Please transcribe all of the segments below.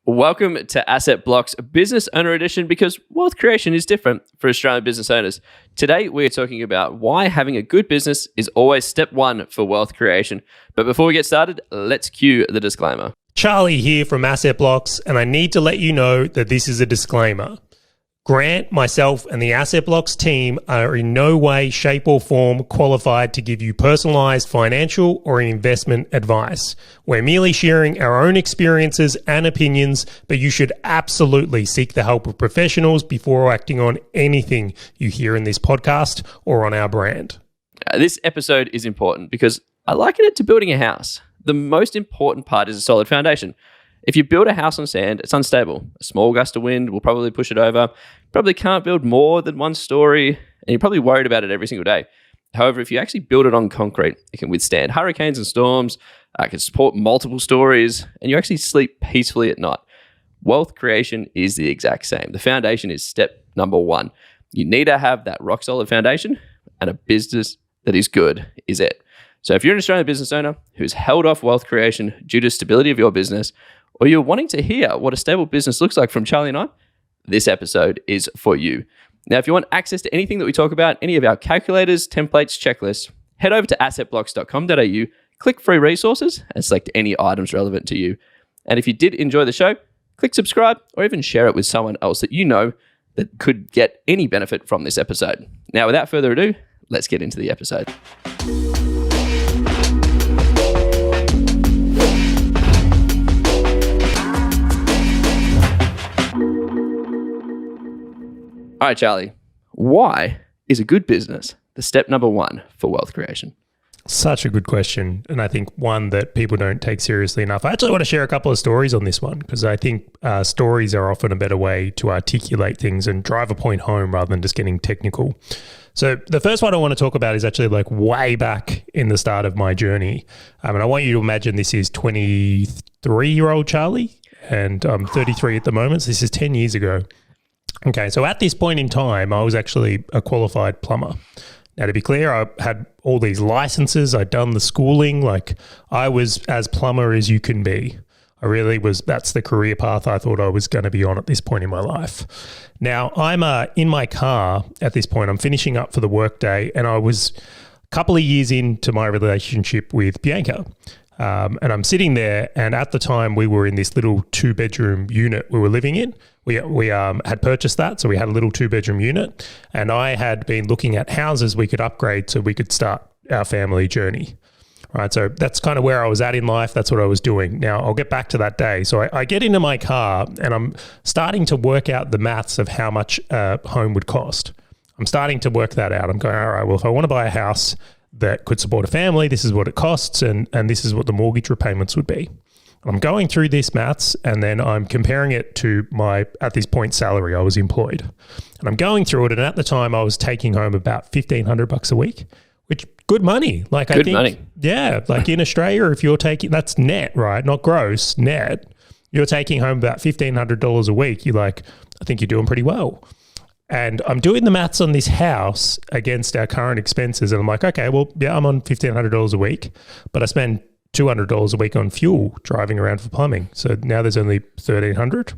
Welcome to Asset Block's Business Owner Edition, because wealth creation is different for Australian business owners. Today, we're talking about why having a good business is always step one for wealth creation. But before we get started, let's cue the disclaimer. Charley here from Asset Blocks, and I need to let you know that this is a disclaimer. Grant, myself, and the Asset Blocks team are in no way, shape, or form qualified to give you personalized financial or investment advice. We're merely sharing our own experiences and opinions, but you should absolutely seek the help of professionals before acting on anything you hear in this podcast or on our brand. This episode is important because I liken it to building a house. The most important part is a solid foundation. If you build a house on sand, it's unstable. A small gust of wind will probably push it over. You probably can't build more than one story, and you're probably worried about it every single day. However, if you actually build it on concrete, it can withstand hurricanes and storms, can support multiple stories, and you actually sleep peacefully at night. Wealth creation is the exact same. The foundation is step number one. You need to have that rock solid foundation, and a business that is good is it. So if you're an Australian business owner who's held off wealth creation due to stability of your business, or you're wanting to hear what a stable business looks like from Charley and I, this episode is for you. Now, if you want access to anything that we talk about, any of our calculators, templates, checklists, head over to assetblocks.com.au, click free resources, and select any items relevant to you. And if you did enjoy the show, click subscribe or even share it with someone else that you know that could get any benefit from this episode. Now, without further ado, let's get into the episode. All right, Charley, why is a good business the step number one for wealth creation? Such a good question, and I think one that people don't take seriously enough. I actually want to share a couple of stories on this one because I think stories are often a better way to articulate things and drive a point home rather than just getting technical. So the first one I want to talk about is actually like way back in the start of my journey. And I want you to imagine this is 23-year-old Charley, and I'm 33 at the moment. So this is 10 years ago. Okay, so at this point in time, I was actually a qualified plumber. Now, to be clear, I had all these licenses. I'd done the schooling. Like, I was as plumber as you can be. I really was. That's the career path I thought I was going to be on at this point in my life. Now, I'm in my car at this point. I'm finishing up for the workday, and I was a couple of years into my relationship with Bianca. And I'm sitting there, and at the time we were in this little 2-bedroom unit we were living in. We had purchased that, so we had a little 2-bedroom unit, and I had been looking at houses we could upgrade so we could start our family journey. Right, so that's kind of where I was at in life. That's what I was doing. Now, I'll get back to that day. So I get into my car, and I'm starting to work out the maths of how much a home would cost. I'm starting to work that out. I'm going, all right, well, if I want to buy a house that could support a family, this is what it costs, and this is what the mortgage repayments would be. I'm going through this maths, and then I'm comparing it to my, at this point, salary. I was employed. And I'm going through it, and at the time I was taking home about $1,500 a week, which good money. Like good money. Yeah, like in Australia, if you're taking, that's net, right? Not gross, net. You're taking home about $1,500 a week. You're like, I think you're doing pretty well. And I'm doing the maths on this house against our current expenses. And I'm like, okay, well, yeah, I'm on $1,500 a week, but I spend $200 a week on fuel driving around for plumbing. So now there's only $1,300.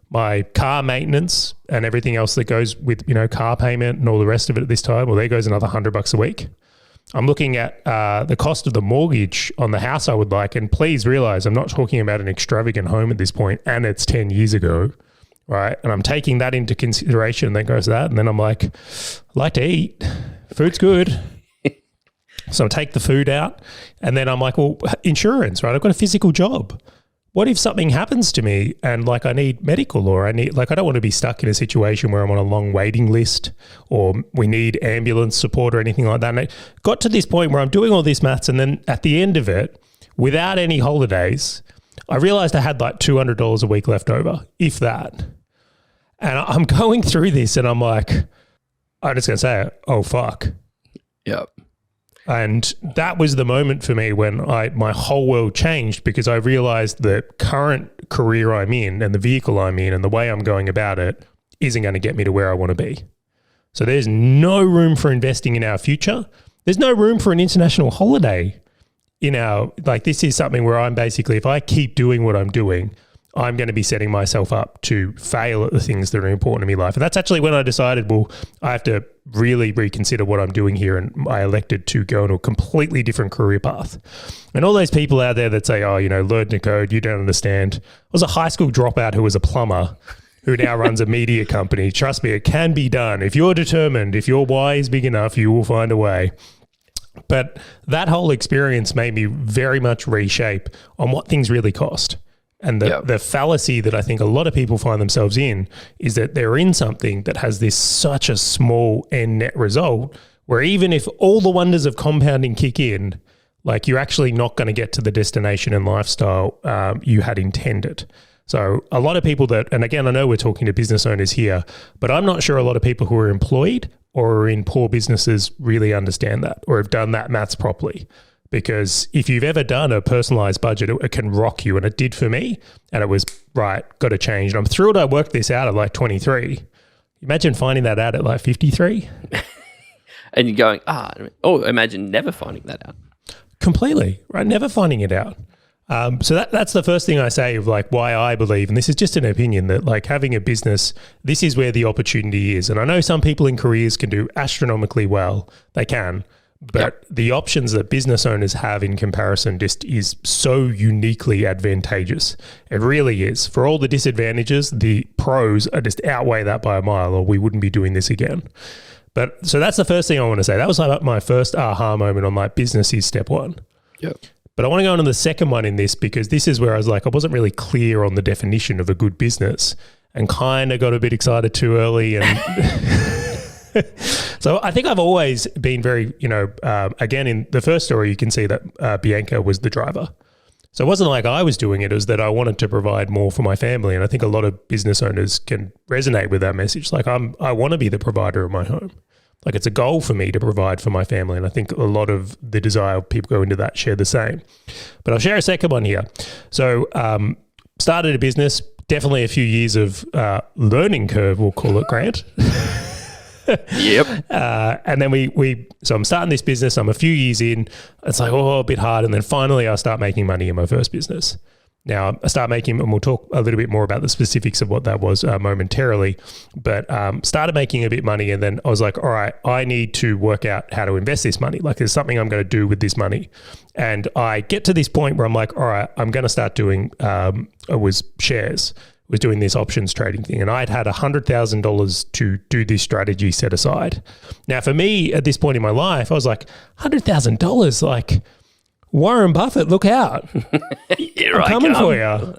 My car maintenance and everything else that goes with, car payment and all the rest of it at this time, well, there goes another $100 a week. I'm looking at the cost of the mortgage on the house I would like. And please realize I'm not talking about an extravagant home at this point, and it's 10 years ago. Right. And I'm taking that into consideration, and then goes that. And then I'm like, I like to eat. Food's good. So I take the food out, and then I'm like, well, insurance, right? I've got a physical job. What if something happens to me and like I need medical, or I don't want to be stuck in a situation where I'm on a long waiting list, or we need ambulance support or anything like that. And it got to this point where I'm doing all this maths, and then at the end of it, without any holidays, I realized I had like $200 a week left over, if that. And I'm going through this, and I'm like, I'm just going to say it, oh, fuck. Yep. And that was the moment for me when my whole world changed, because I realized the current career I'm in and the vehicle I'm in and the way I'm going about it isn't going to get me to where I want to be. So there's no room for investing in our future. There's no room for an international holiday in our, like, this is something where I'm basically, if I keep doing what I'm doing, I'm going to be setting myself up to fail at the things that are important to me in life. And that's actually when I decided, well, I have to really reconsider what I'm doing here. And I elected to go into a completely different career path. And all those people out there that say, oh, learn to code, you don't understand. I was a high school dropout who was a plumber who now runs a media company. Trust me, it can be done. If you're determined, if your why is big enough, you will find a way. But that whole experience made me very much reshape on what things really cost. And the fallacy that I think a lot of people find themselves in is that they're in something that has this such a small end net result, where even if all the wonders of compounding kick in, like you're actually not going to get to the destination and lifestyle you had intended. So a lot of people and again, I know we're talking to business owners here, but I'm not sure a lot of people who are employed or are in poor businesses really understand that or have done that maths properly. Because if you've ever done a personalized budget, it can rock you. And it did for me. And it was, right, got to change. And I'm thrilled I worked this out at like 23. Imagine finding that out at like 53. And you're going, imagine never finding that out. Completely, right? Never finding it out. So that's the first thing I say of like why I believe, and this is just an opinion, that like having a business, this is where the opportunity is. And I know some people in careers can do astronomically well. They can. But the options that business owners have in comparison just is so uniquely advantageous. It really is. For all the disadvantages, the pros are just outweigh that by a mile, or we wouldn't be doing this again. But so that's the first thing I want to say. That was like my first aha moment on like business is step one. Yep. But I want to go on to the second one in this, because this is where I was like, I wasn't really clear on the definition of a good business and kind of got a bit excited too early. And so I think I've always been very, again, in the first story, you can see that Bianca was the driver. So it wasn't like I was doing it. It was that I wanted to provide more for my family. And I think a lot of business owners can resonate with that message. Like I want to be the provider of my home. Like it's a goal for me to provide for my family. And I think a lot of the desire people go into that share the same. But I'll share a second one here. So started a business, definitely a few years of learning curve, we'll call it, Grant. Yep. And then so I'm starting this business. I'm a few years in. It's like, a bit hard. And then finally I start making money in my first business. Now I start making, and we'll talk a little bit more about the specifics of what that was momentarily, but started making a bit of money. And then I was like, all right, I need to work out how to invest this money. Like there's something I'm going to do with this money. And I get to this point where I'm like, all right, I'm going to start doing, was doing this options trading thing. And I'd had $100,000 to do this strategy set aside. Now, for me at this point in my life, I was like, $100,000, like Warren Buffett, look out. I'm coming for you.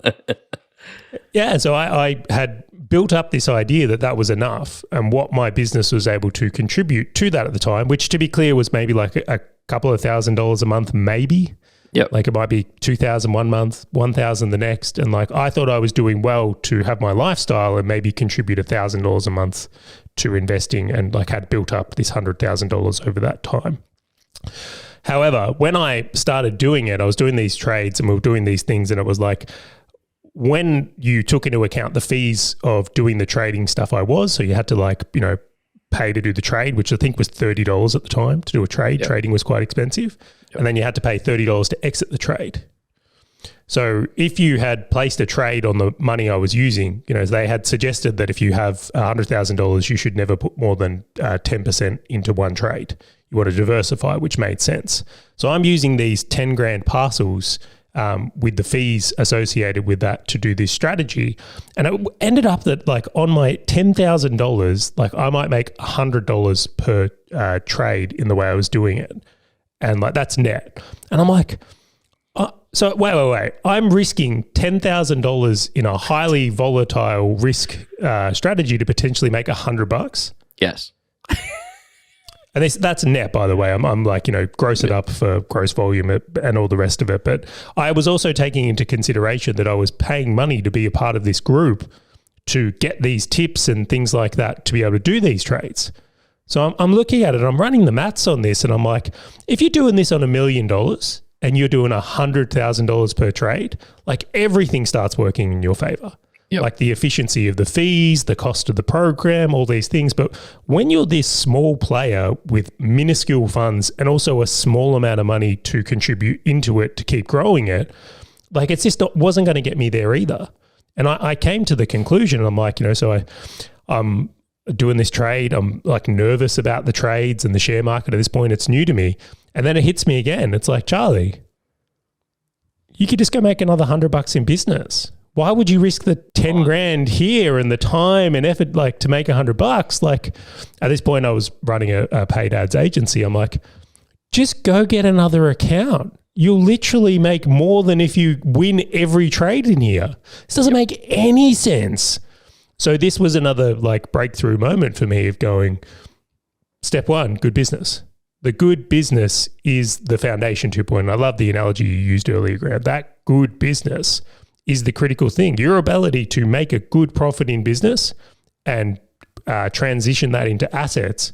Yeah. So I had built up this idea that was enough, and what my business was able to contribute to that at the time, which to be clear was maybe like a couple of $1,000s a month, maybe. Yep. Like it might be 2,000 one month, 1,000 the next. And like, I thought I was doing well to have my lifestyle and maybe contribute $1,000 a month to investing, and like had built up this $100,000 over that time. However, when I started doing it, I was doing these trades and we were doing these things, and it was like, when you took into account the fees of doing the trading stuff so you had to pay to do the trade, which I think was $30 at the time to do a trade. Yep. Trading was quite expensive. Yep. And then you had to pay $30 to exit the trade. So if you had placed a trade on the money I was using, they had suggested that if you have $100,000, you should never put more than 10% into one trade. You want to diversify, which made sense. So I'm using these 10 grand parcels with the fees associated with that to do this strategy. And it ended up that like on my $10,000, like I might make $100 per trade in the way I was doing it. And like that's net. And I'm like, so wait. I'm risking $10,000 in a highly volatile risk strategy to potentially make $100. Yes. And that's net, by the way. I'm like, gross it up for gross volume and all the rest of it. But I was also taking into consideration that I was paying money to be a part of this group to get these tips and things like that to be able to do these trades. So I'm looking at it, I'm running the maths on this, and I'm like, if you're doing this on $1 million and you're doing $100,000 per trade, like everything starts working in your favor. Yep. Like the efficiency of the fees, the cost of the program, all these things. But when you're this small player with minuscule funds and also a small amount of money to contribute into it to keep growing it, like it's just wasn't going to get me there either. And I came to the conclusion, I'm like, I'm doing this trade. I'm like nervous about the trades and the share market at this point. It's new to me. And then it hits me again. It's like, Charlie, you could just go make another $100 in business. Why would you risk the 10 grand here and the time and effort like to make $100? Like at this point I was running a paid ads agency. I'm like, just go get another account. You'll literally make more than if you win every trade in here. This doesn't make any sense. So this was another like breakthrough moment for me of going, step one, good business. The good business is the foundation 2.0. I love the analogy you used earlier, Graham. That good business is the critical thing. Your ability to make a good profit in business and transition that into assets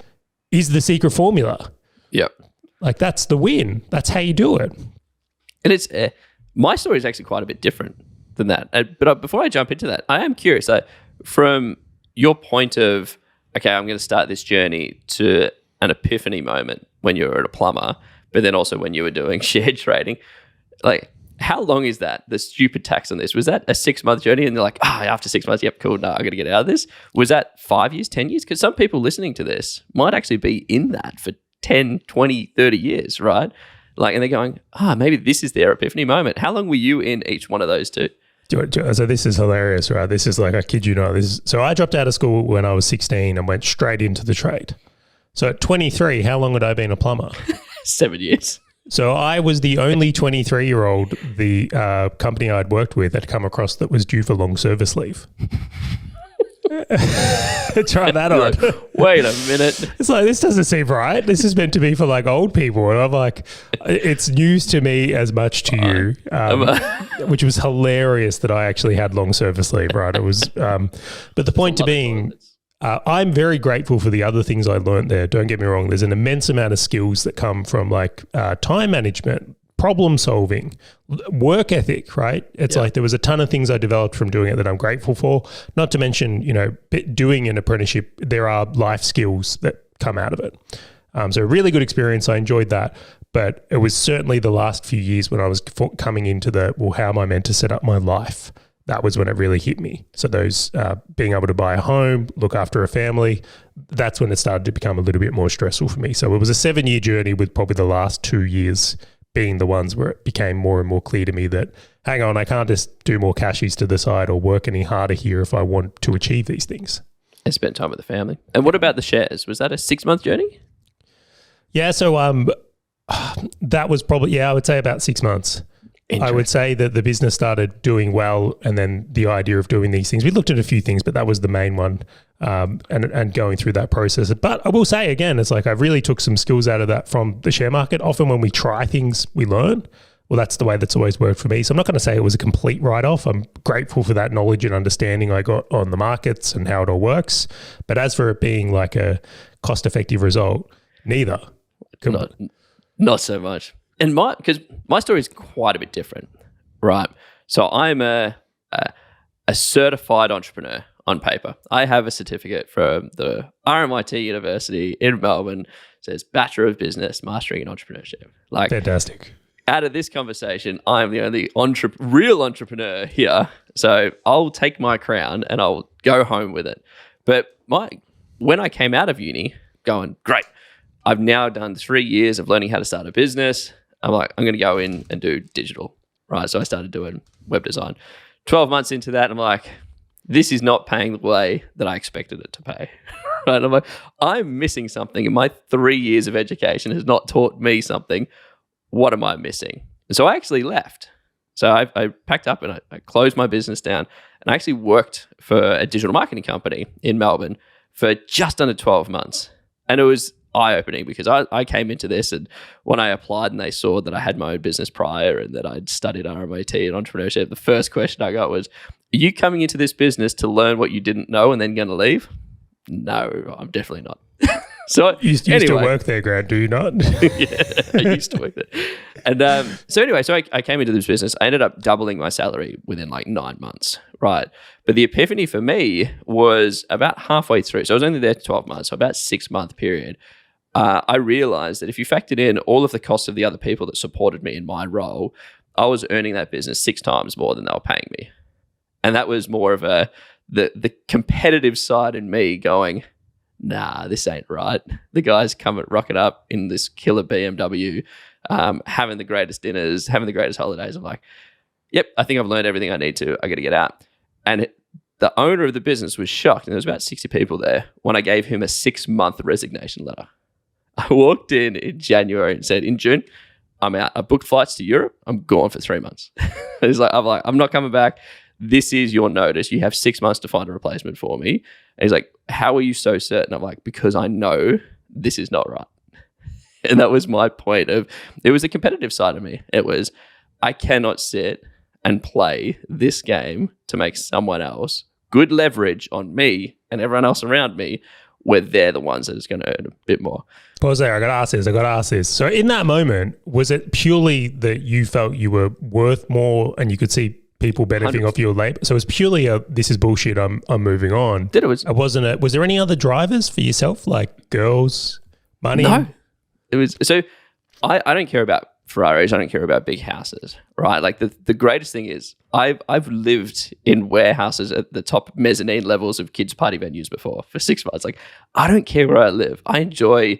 is the secret formula. Yep. Like that's the win. That's how you do it. And it's my story is actually quite a bit different than that. But before I jump into that, I am curious from your point of, okay, I'm going to start this journey to an epiphany moment when you were a plumber, but then also when you were doing share trading, like how long is that? The stupid tax on this, was that a 6-month journey? And they're like, after 6 months, yep, cool, no, I got to get out of this. Was that 5 years, 10 years? Because some people listening to this might actually be in that for 10, 20, 30 years, right? Like, and they're going, maybe this is their epiphany moment. How long were you in each one of those two? So this is hilarious, right? This is like, I kid you not. So I dropped out of school when I was 16 and went straight into the trade. So at 23, how long had I been a plumber? 7 years. So I was the only 23-year-old the company I'd worked with had come across that was due for long service leave. Try that on. Like, wait a minute. It's like, this doesn't seem right. This is meant to be for like old people. And I'm like, it's news to me as much to you, which was hilarious that I actually had long service leave, right? It was, but the point to being, I'm very grateful for the other things I learned there. Don't get me wrong. There's an immense amount of skills that come from like time management, problem solving, work ethic, right? It's like there was a ton of things I developed from doing it that I'm grateful for. Not to mention, doing an apprenticeship, there are life skills that come out of it. So really good experience. I enjoyed that. But it was certainly the last few years when I was coming into how am I meant to set up my life? That was when it really hit me. So those being able to buy a home, look after a family, that's when it started to become a little bit more stressful for me. So it was a 7-year journey with probably the last 2 years being the ones where it became more and more clear to me that, hang on, I can't just do more cashies to the side or work any harder here if I want to achieve these things. And spend time with the family. And what about the shares? Was that a 6-month journey? Yeah, so that was probably, I would say about 6 months. I would say that the business started doing well, and then the idea of doing these things. We looked at a few things, but that was the main one, and going through that process. But I will say again, it's like I really took some skills out of that from the share market. Often when we try things, we learn. Well, that's the way that's always worked for me. So I'm not going to say it was a complete write-off. I'm grateful for that knowledge and understanding I got on the markets and how it all works. But as for it being like a cost-effective result, neither. Not so much. And because my story is quite a bit different, right? So I'm a certified entrepreneur on paper. I have a certificate from the RMIT University in Melbourne. It says Bachelor of Business, Mastering in Entrepreneurship. Like, fantastic. Out of this conversation, I'm the only real entrepreneur here. So I'll take my crown and I'll go home with it. But when I came out of uni, going, great, I've now done 3 years of learning how to start a business. I'm like, I'm going to go in and do digital, right? So I started doing web design. 12 months into that, I'm like, this is not paying the way that I expected it to pay. Right? I'm like, I'm missing something. And my 3 years of education has not taught me something. What am I missing? And so I actually left. So I packed up and I closed my business down, and I actually worked for a digital marketing company in Melbourne for just under 12 months. And it was eye-opening because I came into this, and when I applied and they saw that I had my own business prior and that I'd studied RMIT and entrepreneurship, the first question I got was, are you coming into this business to learn what you didn't know and then going to leave? No, I'm definitely not. So you still work there, Grant, do you not? Yeah, I used to work there. And so I came into this business. I ended up doubling my salary within like 9 months, right? But the epiphany for me was about halfway through. So I was only there 12 months, so about 6-month period. I realized that if you factored in all of the costs of the other people that supported me in my role, I was earning that business 6 times more than they were paying me. And that was more of the competitive side in me going, nah, this ain't right. The guy's rocking up in this killer BMW, having the greatest dinners, having the greatest holidays. I'm like, yep, I think I've learned everything I need to. I got to get out. And the owner of the business was shocked, and there was about 60 people there when I gave him a 6-month resignation letter. I walked in January and said, in June, I'm out. I booked flights to Europe. I'm gone for 3 months. I'm not coming back. This is your notice. You have 6 months to find a replacement for me. And he's like, how are you so certain? I'm like, because I know this is not right. And that was my point of, it was a competitive side of me. It was, I cannot sit and play this game to make someone else good leverage on me and everyone else around me, where they're the ones that is going to earn a bit more. Pause there. I got to ask this. So in that moment, was it purely that you felt you were worth more and you could see people benefiting 100%. Off your labor? So it was purely this is bullshit, I'm moving on. Was there any other drivers for yourself, like girls, money? No. It was, so I don't care about Ferraris. I don't care about big houses, right? Like the greatest thing is I've lived in warehouses at the top mezzanine levels of kids' party venues before for 6 months. Like, I don't care where I live. I enjoy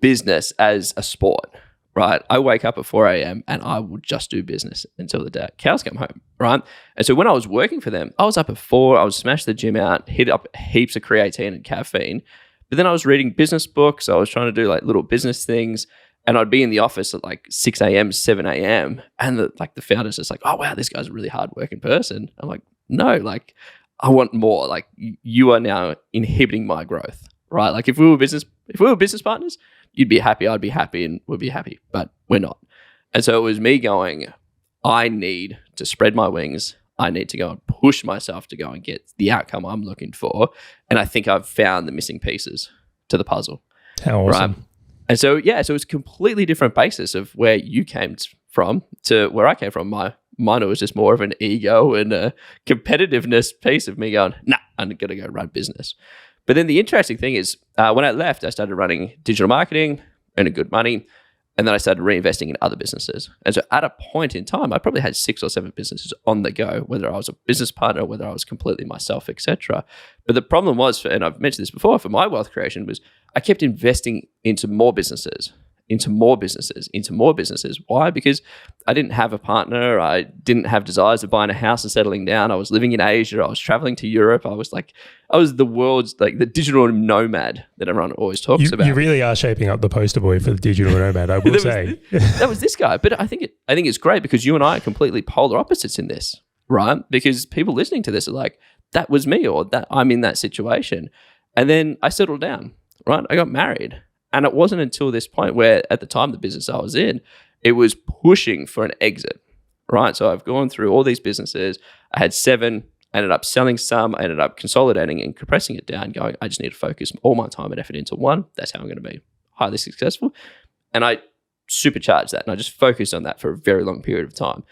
business as a sport, right? I wake up at 4 a.m. and I will just do business until the day cows come home, right? And so when I was working for them, I was up at 4, I would smash the gym out, hit up heaps of creatine and caffeine. But then I was reading business books. I was trying to do like little business things. And I'd be in the office at like 6 a.m., 7 a.m. And the founder's just like, oh, wow, this guy's a really hardworking person. I'm like, no, like, I want more. Like, you are now inhibiting my growth, right? Like, if we were business partners, you'd be happy, I'd be happy, and we'd be happy. But we're not. And so it was me going, I need to spread my wings. I need to go and push myself to go and get the outcome I'm looking for. And I think I've found the missing pieces to the puzzle. How awesome. Right? And so, yeah, so it's a completely different basis of where you came from to where I came from. Mine was just more of an ego and a competitiveness piece of me going, nah, I'm going to go run business. But then the interesting thing is when I left, I started running digital marketing, earning good money, and then I started reinvesting in other businesses. And so at a point in time, I probably had 6 or 7 businesses on the go, whether I was a business partner, whether I was completely myself, etc. But the problem was, and I've mentioned this before, for my wealth creation was I kept investing into more businesses. Why? Because I didn't have a partner. I didn't have desires of buying a house and settling down. I was living in Asia. I was traveling to Europe. I was the world's like the digital nomad that everyone always talks about. You really are shaping up the poster boy for the digital nomad, I will say. That was this guy. But I think it's great because you and I are completely polar opposites in this, right? Because people listening to this are like, that was me, or that I'm in that situation. And then I settled down, right? I got married. And it wasn't until this point where at the time the business I was in, it was pushing for an exit, right? So I've gone through all these businesses. I had 7, I ended up selling some, I ended up consolidating and compressing it down, going, I just need to focus all my time and effort into one. That's how I'm going to be highly successful. And I supercharged that and I just focused on that for a very long period of time.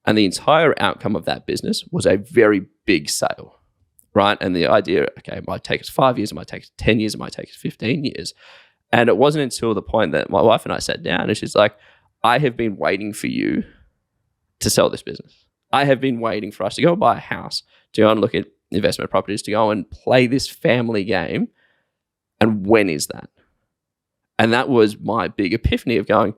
And the entire outcome of that business was a very big sale, right? And the idea, okay, it might take us 5 years, it might take us 10 years, it might take us 15 years. And it wasn't until the point that my wife and I sat down and she's like, I have been waiting for you to sell this business. I have been waiting for us to go and buy a house, to go and look at investment properties, to go and play this family game. And when is that? And that was my big epiphany of going,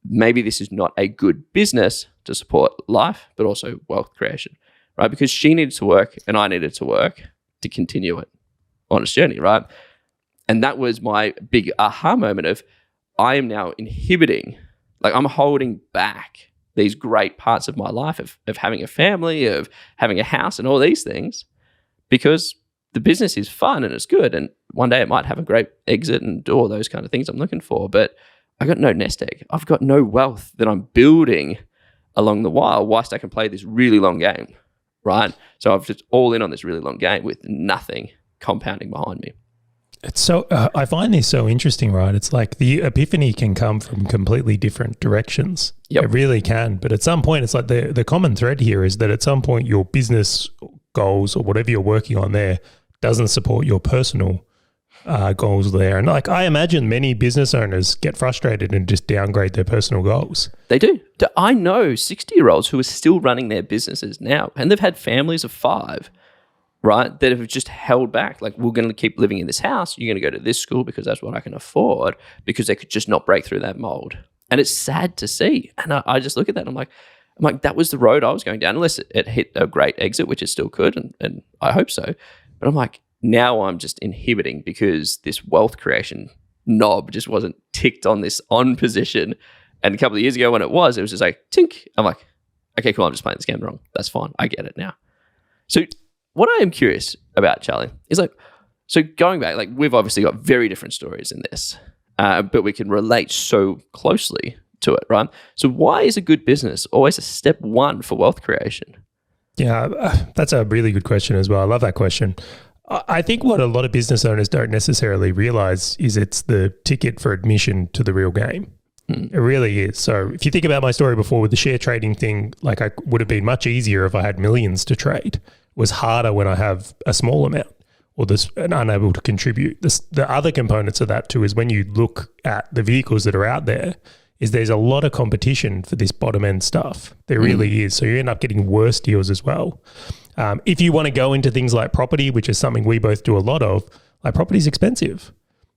maybe this is not a good business to support life, but also wealth creation, right? Because she needed to work and I needed to work to continue it on its journey, right? And that was my big aha moment of I am now inhibiting, like I'm holding back these great parts of my life of having a family, of having a house and all these things because the business is fun and it's good. And one day it might have a great exit and do all those kind of things I'm looking for. But I got no nest egg. I've got no wealth that I'm building along the while whilst I can play this really long game, right? So I've just all in on this really long game with nothing compounding behind me. It's so I find this so interesting, right? It's like the epiphany can come from completely different directions. Yep. It really can. But at some point, it's like the common thread here is that at some point your business goals or whatever you're working on there doesn't support your personal goals there. And like, I imagine many business owners get frustrated and just downgrade their personal goals. They do. I know 60-year-olds who are still running their businesses now, and they've had families of 5, right, that have just held back. Like, we're going to keep living in this house. You're going to go to this school because that's what I can afford, because they could just not break through that mold. And it's sad to see. And I just look at that and I'm like, that was the road I was going down, unless it hit a great exit, which it still could, and I hope so. But I'm like, now I'm just inhibiting because this wealth creation knob just wasn't ticked on this on position. And a couple of years ago when it was just like, tink. I'm like, okay, cool, I'm just playing this game wrong. That's fine. I get it now. So what I am curious about, Charley, is like, so going back, like, we've obviously got very different stories in this, but we can relate so closely to it, right? So why is a good business always a step 1 for wealth creation? Yeah, that's a really good question as well. I love that question. I think what a lot of business owners don't necessarily realize is it's the ticket for admission to the real game. It really is. So if you think about my story before with the share trading thing, like, I would have been much easier if I had millions to trade. It was harder when I have a small amount or unable to contribute. The other components of that too is when you look at the vehicles that are out there, is there's a lot of competition for this bottom end stuff. There really is. So you end up getting worse deals as well. If you want to go into things like property, which is something we both do a lot of, like, property is expensive.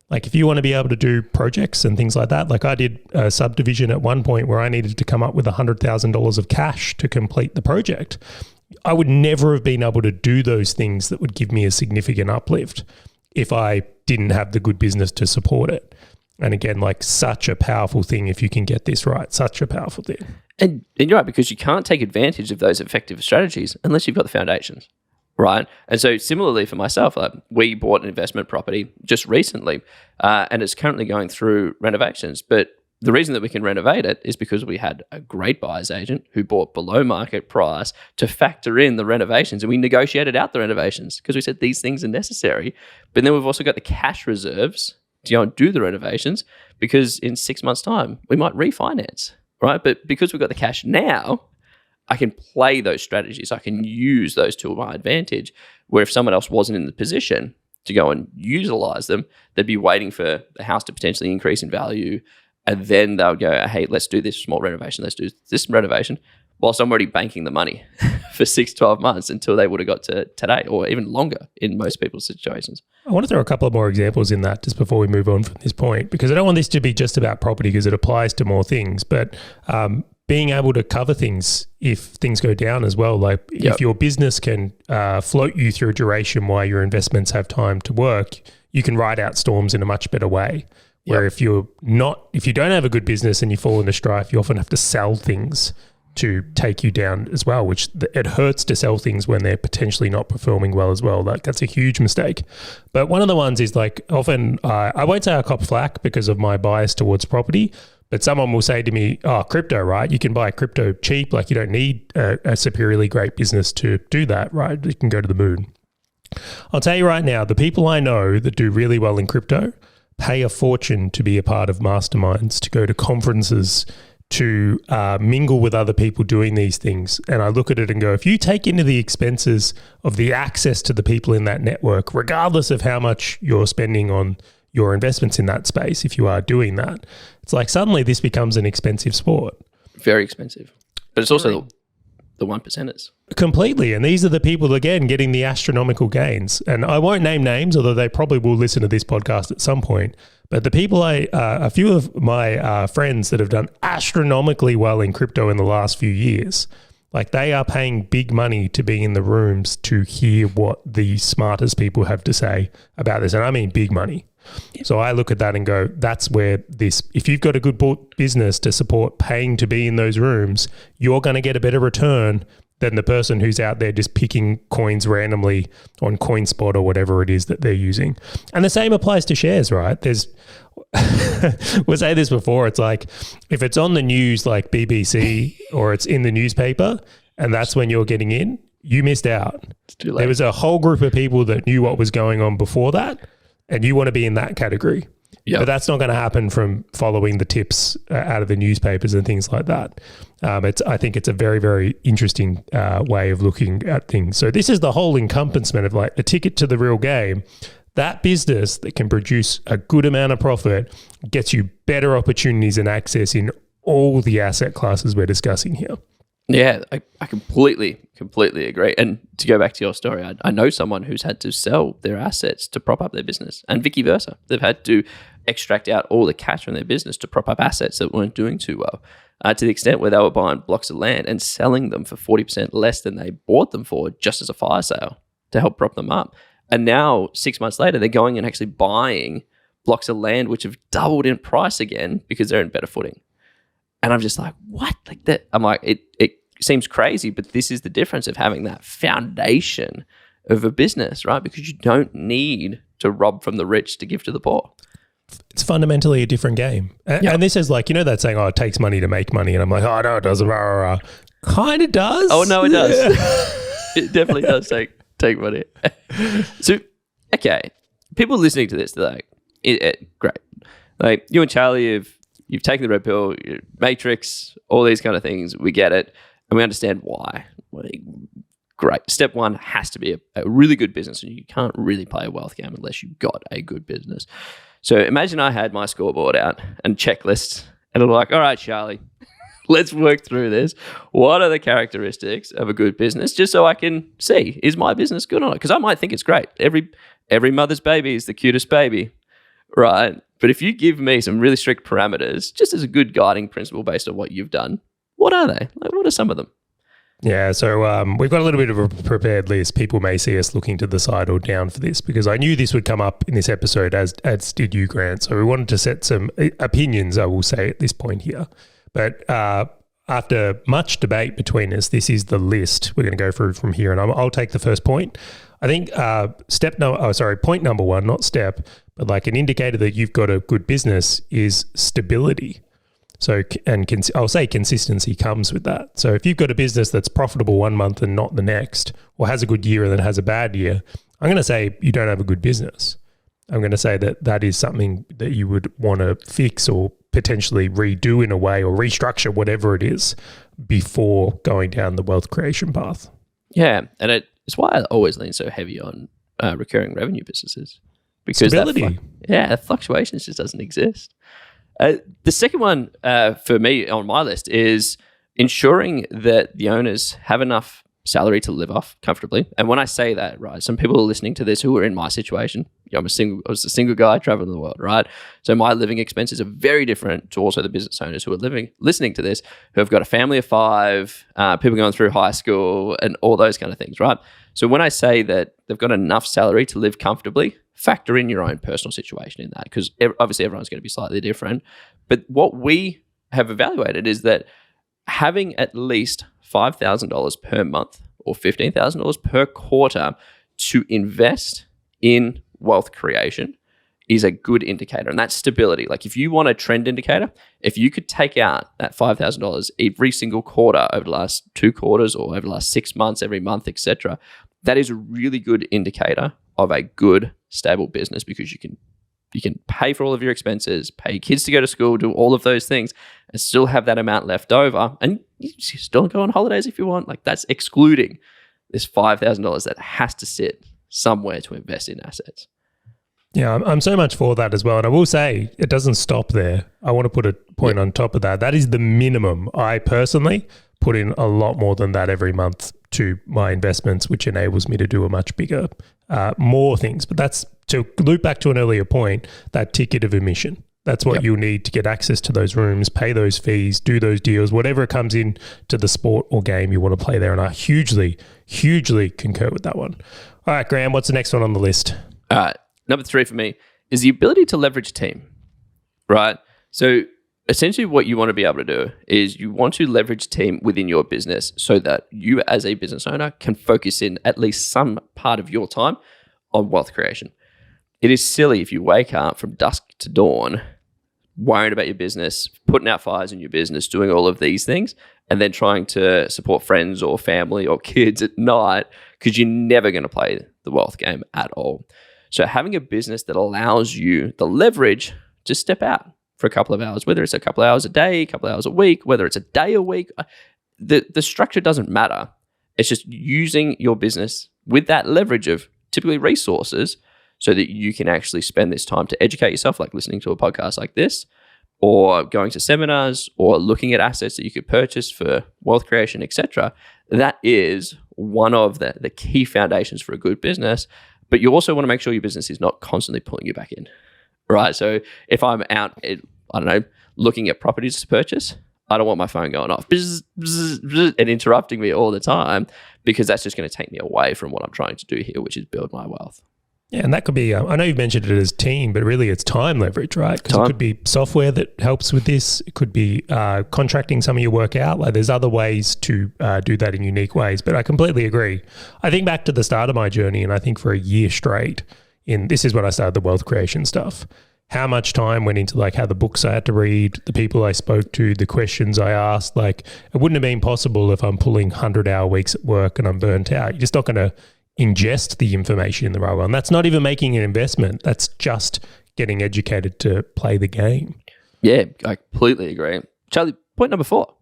Like, if you want to be able to do projects and things like that, like I did a subdivision at one point where I needed to come up with $100,000 of cash to complete the project. I would never have been able to do those things that would give me a significant uplift if I didn't have the good business to support it. And again, like, such a powerful thing if you can get this right, such a powerful thing. And you're right, because you can't take advantage of those effective strategies unless you've got the foundations, right? And so similarly for myself, we bought an investment property just recently, and it's currently going through renovations. But the reason that we can renovate it is because we had a great buyer's agent who bought below market price to factor in the renovations, and we negotiated out the renovations because we said these things are necessary. But then we've also got the cash reserves to go and do the renovations, because in 6 months' time, we might refinance, right? But because we've got the cash now, I can play those strategies. I can use those to my advantage, where if someone else wasn't in the position to go and utilize them, they'd be waiting for the house to potentially increase in value. And then they'll go, hey, let's do this small renovation. Let's do this renovation. Whilst I'm already banking the money for 6-12 months until they would have got to today, or even longer in most people's situations. I want to throw a couple of more examples in that just before we move on from this point, because I don't want this to be just about property, because it applies to more things, but being able to cover things if things go down as well. Like, if your business can float you through a duration while your investments have time to work, you can ride out storms in a much better way. Where if you don't have a good business and you fall into strife, you often have to sell things to take you down as well, which it hurts to sell things when they're potentially not performing well as well. Like, that's a huge mistake. But one of the ones is, like, often, I won't say I cop flack because of my bias towards property, but someone will say to me, oh, crypto, right? You can buy crypto cheap. Like, you don't need a superiorly great business to do that, right? You can go to the moon. I'll tell you right now, the people I know that do really well in crypto pay a fortune to be a part of masterminds, to go to conferences, to mingle with other people doing these things. And I look at it and go, if you take into the expenses of the access to the people in that network, regardless of how much you're spending on your investments in that space, if you are doing that, it's like suddenly this becomes an expensive sport. Very expensive. But it's also the 1%ers. Completely. And these are the people, again, getting the astronomical gains. And I won't name names, although they probably will listen to this podcast at some point. But the people a few of my friends that have done astronomically well in crypto in the last few years, like, they are paying big money to be in the rooms to hear what the smartest people have to say about this. And I mean big money. So I look at that and go, that's where if you've got a good business to support paying to be in those rooms, you're going to get a better return than the person who's out there just picking coins randomly on CoinSpot or whatever it is that they're using. And the same applies to shares, right? We'll say this before, it's like, if it's on the news like BBC or it's in the newspaper and that's when you're getting in, you missed out. It's too late. There was a whole group of people that knew what was going on before that, and you want to be in that category. Yep. But that's not going to happen from following the tips out of the newspapers and things like that. I think it's a very, very interesting way of looking at things. So this is the whole encompassment of, like, the ticket to the real game. That business that can produce a good amount of profit gets you better opportunities and access in all the asset classes we're discussing here. Yeah, I completely agree. And to go back to your story, I know someone who's had to sell their assets to prop up their business, and vice versa. They've had to extract out all the cash from their business to prop up assets that weren't doing too well, to the extent where they were buying blocks of land and selling them for 40% less than they bought them for just as a fire sale to help prop them up. And now 6 months later, they're going and actually buying blocks of land which have doubled in price again because they're in better footing. And I'm just like, what? Like that? I'm like, it seems crazy, but this is the difference of having that foundation of a business, right? Because you don't need to rob from the rich to give to the poor. It's fundamentally a different game. And this is like, you know that saying, oh, it takes money to make money. And I'm like, oh, no, it doesn't. Kind of does. Oh, no, it does. It definitely does take money. So, okay, people listening to this, they're like, great. Like you and Charley, you've taken the red pill, Matrix, all these kind of things. We get it. And we understand why. Great. Step one has to be a really good business. And you can't really play a wealth game unless you've got a good business. So imagine I had my scoreboard out and checklists. And I'm like, all right, Charley, let's work through this. What are the characteristics of a good business? Just so I can see, is my business good or not? Because I might think it's great. Every mother's baby is the cutest baby, right? But if you give me some really strict parameters, just as a good guiding principle based on what you've done, what are they? Like, what are some of them? Yeah, so we've got a little bit of a prepared list. People may see us looking to the side or down for this because I knew this would come up in this episode, as did you, Grant. So we wanted to set some opinions, I will say, at this point here. But after much debate between us, this is the list we're going to go through from here. And I'll take the first point. I think point number one, not step, but like an indicator that you've got a good business is stability. So, I'll say consistency comes with that. So if you've got a business that's profitable one month and not the next, or has a good year and then has a bad year, I'm going to say you don't have a good business. I'm going to say that is something that you would want to fix or potentially redo in a way or restructure, whatever it is, before going down the wealth creation path. Yeah, and it's why I always lean so heavy on recurring revenue businesses. Because stability. That fluctuations just doesn't exist. The second one for me on my list is ensuring that the owners have enough salary to live off comfortably. And when I say that, right, some people are listening to this who are in my situation. I was a single guy traveling the world, right? So my living expenses are very different to also the business owners who are listening to this, who have got a family of 5, people going through high school and all those kind of things, right? So when I say that they've got enough salary to live comfortably, factor in your own personal situation in that, because obviously everyone's going to be slightly different. But what we have evaluated is that having at least $5,000 per month or $15,000 per quarter to invest in wealth creation is a good indicator, and that's stability. Like if you want a trend indicator, if you could take out that $5,000 every single quarter over the last 2 quarters or over the last 6 months, every month, etc., that is a really good indicator of a good, stable business, because you can pay for all of your expenses, pay your kids to go to school, do all of those things, and still have that amount left over. And you still go on holidays if you want. Like that's excluding this $5,000 that has to sit somewhere to invest in assets. Yeah, I'm so much for that as well. And I will say it doesn't stop there. I want to put a point on top of that. That is the minimum. I personally put in a lot more than that every month to my investments, which enables me to do a much bigger, more things. But that's, to loop back to an earlier point, that ticket of admission. That's what you'll need to get access to those rooms, pay those fees, do those deals, whatever comes in to the sport or game you want to play there. And I hugely, hugely concur with that one. All right, Graham, what's the next one on the list? All right. Number 3 for me is the ability to leverage a team, right? So essentially what you want to be able to do is you want to leverage team within your business so that you as a business owner can focus in at least some part of your time on wealth creation. It is silly if you wake up from dusk to dawn worrying about your business, putting out fires in your business, doing all of these things, and then trying to support friends or family or kids at night, because you're never going to play the wealth game at all. So having a business that allows you the leverage to step out for a couple of hours, whether it's a couple of hours a day, a couple of hours a week, whether it's a day a week, the structure doesn't matter. It's just using your business with that leverage of typically resources so that you can actually spend this time to educate yourself, like listening to a podcast like this, or going to seminars, or looking at assets that you could purchase for wealth creation, etc. That is one of the key foundations for a good business. But you also want to make sure your business is not constantly pulling you back in, right? So if I'm out, looking at properties to purchase, I don't want my phone going off bzz, bzz, bzz, and interrupting me all the time, because that's just going to take me away from what I'm trying to do here, which is build my wealth. Yeah, and that could be, I know you've mentioned it as team, but really it's time leverage, right? Because it could be software that helps with this. It could be contracting some of your work out. Like there's other ways to do that in unique ways, but I completely agree. I think back to the start of my journey, and I think for a year straight, this is when I started the wealth creation stuff. How much time went into like how the books I had to read, the people I spoke to, the questions I asked. Like it wouldn't have been possible if I'm pulling 100-hour weeks at work and I'm burnt out. You're just not going to ingest the information in the right way. And that's not even making an investment. That's just getting educated to play the game. Yeah, I completely agree. Charley, point number 4.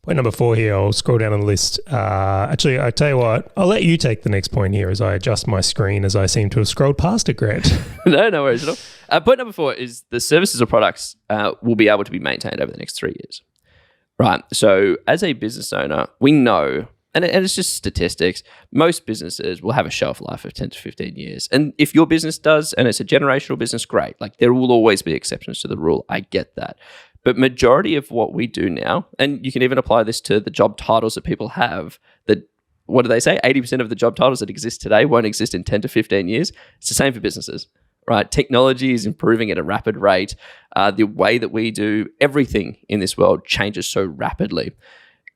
Point number 4 here, I'll scroll down on the list. Actually, I tell you what, I'll let you take the next point here as I adjust my screen, as I seem to have scrolled past it, Grant. No worries at all. Point number 4 is the services or products will be able to be maintained over the next 3 years. Right. So as a business owner, we know, and it's just statistics, most businesses will have a shelf life of 10 to 15 years. And if your business does, and it's a generational business, great. Like there will always be exceptions to the rule. I get that. But majority of what we do now, and you can even apply this to the job titles that people have, that, what do they say? 80% of the job titles that exist today won't exist in 10 to 15 years. It's the same for businesses, right? Technology is improving at a rapid rate. The way that we do everything in this world changes so rapidly.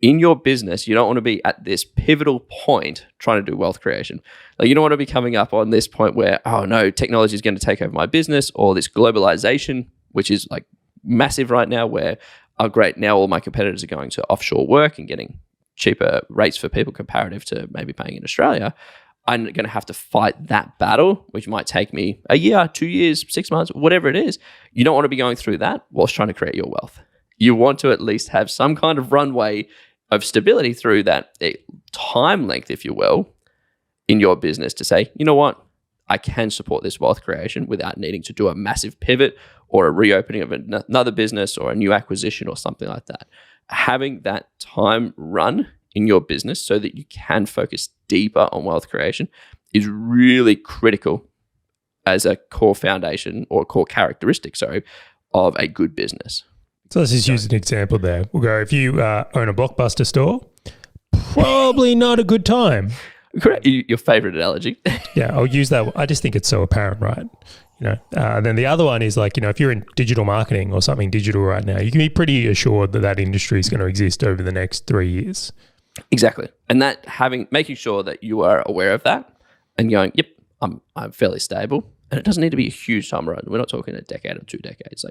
In your business, you don't want to be at this pivotal point trying to do wealth creation. Like you don't want to be coming up on this point where, oh no, technology is going to take over my business, or this globalization, which is like massive right now, where, oh great, now all my competitors are going to offshore work and getting cheaper rates for people comparative to maybe paying in Australia. I'm going to have to fight that battle, which might take me a year, 2 years, 6 months, whatever it is. You don't want to be going through that whilst trying to create your wealth. You want to at least have some kind of runway of stability through that time length, if you will, in your business to say, you know what, I can support this wealth creation without needing to do a massive pivot or a reopening of another business or a new acquisition or something like that. Having that time run in your business so that you can focus deeper on wealth creation is really critical as a core foundation or core characteristic, of a good business. So let's just use an example there. We'll go, if you own a Blockbuster store, probably not a good time. Correct. Your favorite analogy. Yeah, I'll use that. I just think it's so apparent, right? And then the other one is like, if you're in digital marketing or something digital right now, you can be pretty assured that industry is going to exist over the next 3 years. Exactly. And that making sure that you are aware of that and going, yep, I'm fairly stable. And it doesn't need to be a huge time horizon. We're not talking a decade or 2 decades.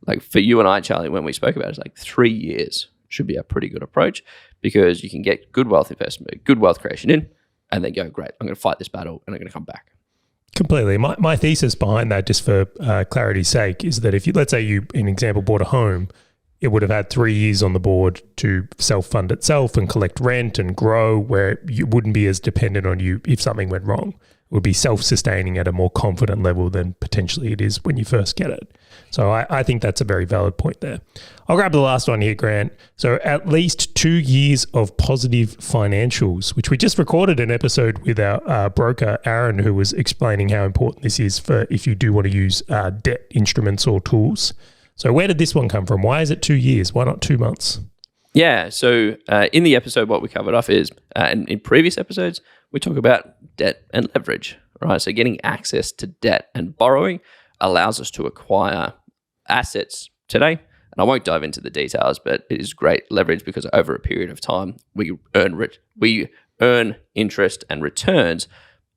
Like for you and I, Charley, when we spoke about it, it's like 3 years should be a pretty good approach, because you can get good wealth investment, good wealth creation in, and then go, great, I'm going to fight this battle and I'm going to come back. Completely. My thesis behind that, just for clarity's sake, is that if you, let's say you, in example, bought a home, it would have had 3 years on the board to self-fund itself and collect rent and grow, where you wouldn't be as dependent on you if something went wrong. It would be self-sustaining at a more confident level than potentially it is when you first get it. So I think that's a very valid point there. I'll grab the last one here, Grant. So at least 2 years of positive financials, which we just recorded an episode with our broker, Aaron, who was explaining how important this is for if you do want to use debt instruments or tools. So where did this one come from? Why is it 2 years? Why not 2 months? Yeah, so in the episode, what we covered off is, and in previous episodes, we talk about debt and leverage, right? So getting access to debt and borrowing allows us to acquire assets today. And I won't dive into the details, but it is great leverage because over a period of time, we earn interest and returns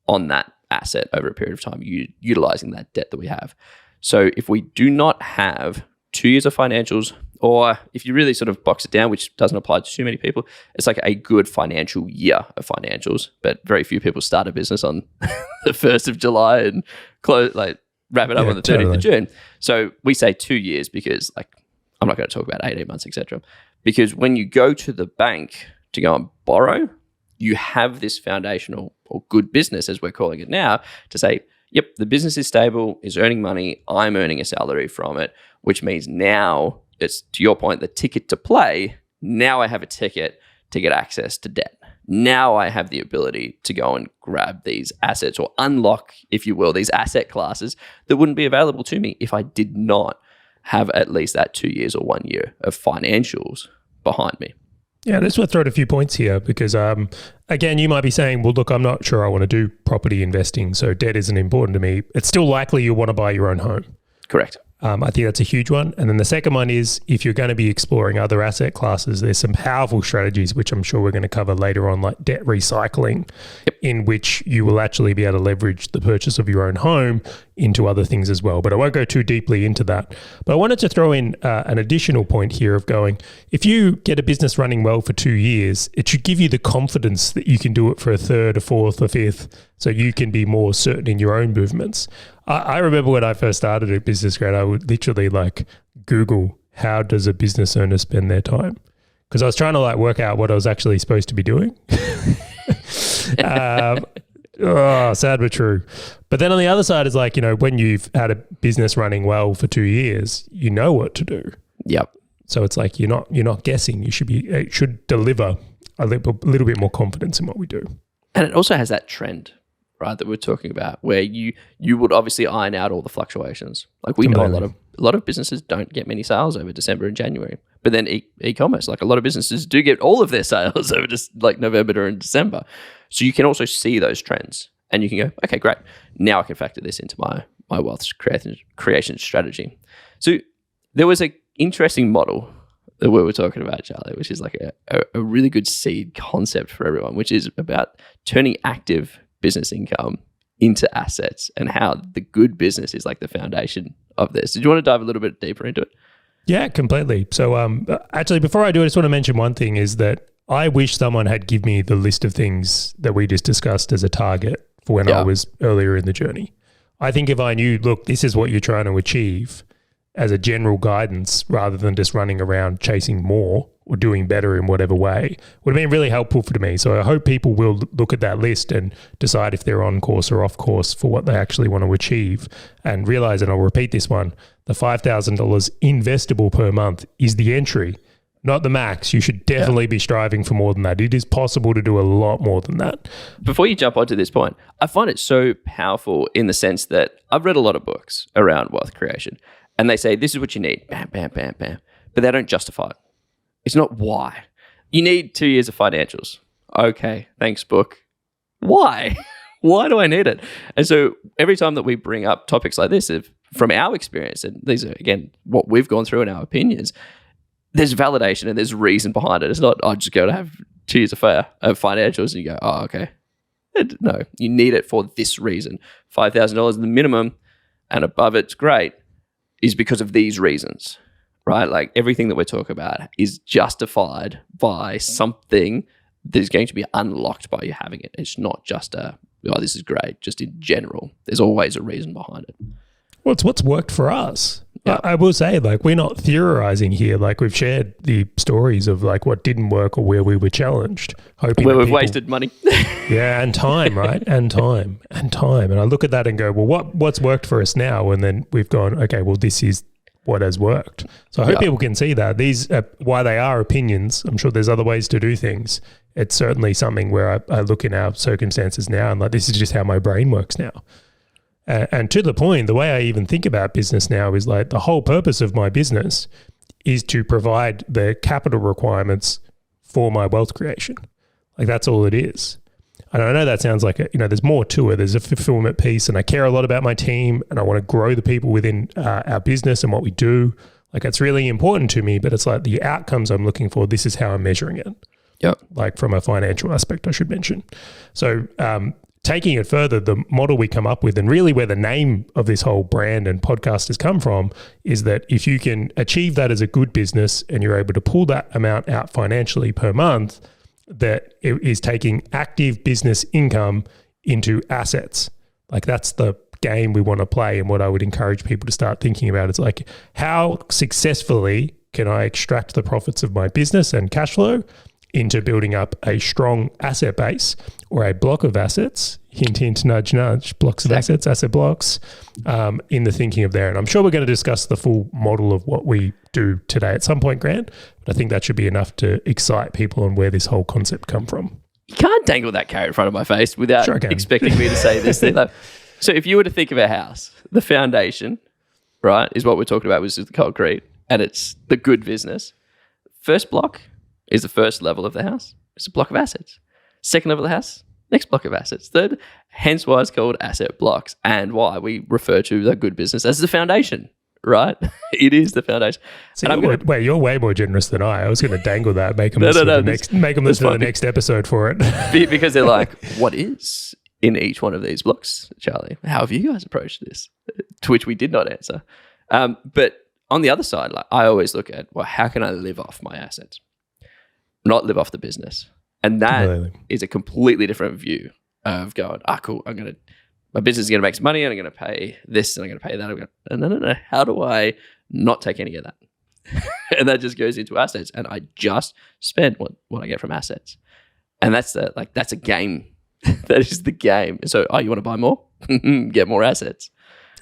on that asset over a period of time, utilizing that debt that we have. So if we do not have 2 years of financials, or if you really sort of box it down, which doesn't apply to too many people, it's like a good financial year of financials, but very few people start a business on the 1st of July and wrap it up on the 30th of June. So we say 2 years because I'm not going to talk about 18 months, etc. Because when you go to the bank to go and borrow, you have this foundational or good business, as we're calling it now, to say, yep, the business is stable, is earning money, I'm earning a salary from it, which means now it's, to your point, the ticket to play. Now I have a ticket to get access to debt. Now I have the ability to go and grab these assets or unlock, if you will, these asset classes that wouldn't be available to me if I did not have at least that 2 years or 1 year of financials behind me. Yeah, let's throw out a few points here because, again, you might be saying, well, look, I'm not sure I want to do property investing, so debt isn't important to me. It's still likely you want to buy your own home. Correct. I think that's a huge one. And then the second one is if you're going to be exploring other asset classes, there's some powerful strategies, which I'm sure we're going to cover later on, like debt recycling, in which you will actually be able to leverage the purchase of your own home into other things as well. But I won't go too deeply into that. But I wanted to throw in an additional point here of going, if you get a business running well for 2 years, it should give you the confidence that you can do it for a third, a fourth, a fifth, so you can be more certain in your own movements. I remember when I first started at business grad, I would literally like Google, how does a business owner spend their time? Because I was trying to like work out what I was actually supposed to be doing. Sad but true. But then on the other side is like, you know, when you've had a business running well for 2 years, you know what to do. Yep. So it's like you're not guessing. It should deliver a little bit more confidence in what we do. And it also has that trend, right, that we're talking about, where you would obviously iron out all the fluctuations. Like we know a lot of businesses don't get many sales over December and January, but then e-commerce, like a lot of businesses do get all of their sales over just like November and December. So you can also see those trends, and you can go, okay, great. Now I can factor this into my wealth creation strategy. So there was an interesting model that we were talking about, Charlie, which is like a really good seed concept for everyone, which is about turning active business income into assets and how the good business is like the foundation of this. Did you want to dive a little bit deeper into it? Yeah, completely. So actually, before I do, I just want to mention one thing is that I wish someone had given me the list of things that we just discussed as a target for when I was earlier in the journey. I think if I knew, look, this is what you're trying to achieve as a general guidance rather than just running around chasing more or doing better in whatever way, would have been really helpful for me. So I hope people will look at that list and decide if they're on course or off course for what they actually want to achieve, and realize, and I'll repeat this one, the $5,000 investable per month is the entry, not the max. You should definitely be striving for more than that. It is possible to do a lot more than that. Before you jump onto this point, I find it so powerful in the sense that I've read a lot of books around wealth creation, and they say, this is what you need, bam, bam, bam, bam, but they don't justify it. It's not why. You need 2 years of financials. Okay, thanks, book. Why? Why do I need it? And so every time that we bring up topics like this, from our experience, and these are, again, what we've gone through in our opinions, there's validation and there's reason behind it. It's not, I just go to have 2 years of financials and you go, oh, okay. No, you need it for this reason. $5,000 the minimum and above it's great is because of these reasons. Right? Like everything that we're talking about is justified by something that is going to be unlocked by you having it. It's not just this is great, just in general. There's always a reason behind it. Well, it's what's worked for us. Yeah. I will say, like, we're not theorizing here. Like, we've shared the stories of like what didn't work or where we were challenged. Hoping where we've wasted money. Yeah, and time, right? And time. And I look at that and go, well, what's worked for us now? And then we've gone, okay, well, this is what has worked. So I hope people can see that. These are why they are opinions. I'm sure there's other ways to do things. It's certainly something where I look in our circumstances now and like, this is just how my brain works now. And to the point, the way I even think about business now is like the whole purpose of my business is to provide the capital requirements for my wealth creation. Like that's all it is. And I know that sounds like, there's more to it. There's a fulfillment piece, and I care a lot about my team, and I want to grow the people within our business and what we do. Like, it's really important to me, but it's like the outcomes I'm looking for, this is how I'm measuring it. Yep. Like from a financial aspect, I should mention. So taking it further, the model we come up with, and really where the name of this whole brand and podcast has come from, is that if you can achieve that as a good business and you're able to pull that amount out financially per month, that it is taking active business income into assets. Like that's the game we want to play, and what I would encourage people to start thinking about. It's like, how successfully can I extract the profits of my business and cash flow into building up a strong asset base or a block of assets hint, hint, nudge, nudge, blocks of assets, asset blocks, in the thinking of there. And I'm sure we're going to discuss the full model of what we do today at some point, Grant, but I think that should be enough to excite people on where this whole concept come from. You can't dangle that carrot in front of my face without expecting me to say this thing. So if you were to think of a house, the foundation, right, is what we're talking about, which is the concrete, and it's the good business. First block is the first level of the house. It's a block of assets. Second level of the house, next block of assets. Third, hence why it's called asset blocks and why we refer to the good business as the foundation, right? It is the foundation. So wait, you're way more generous than I was going to dangle that, make them listen to the next episode for it. Because they're like, what is in each one of these blocks, Charlie? How have you guys approached this? To which we did not answer. But on the other side, like I always look at, well, how can I live off my assets? Not live off the business. And that is a completely different view of going, cool, my business is going to make some money and I'm going to pay this and I'm going to pay that. No. How do I not take any of that? And that just goes into assets. And I just spend what I get from assets. And that's a game. That is the game. So, you want to buy more? Get more assets.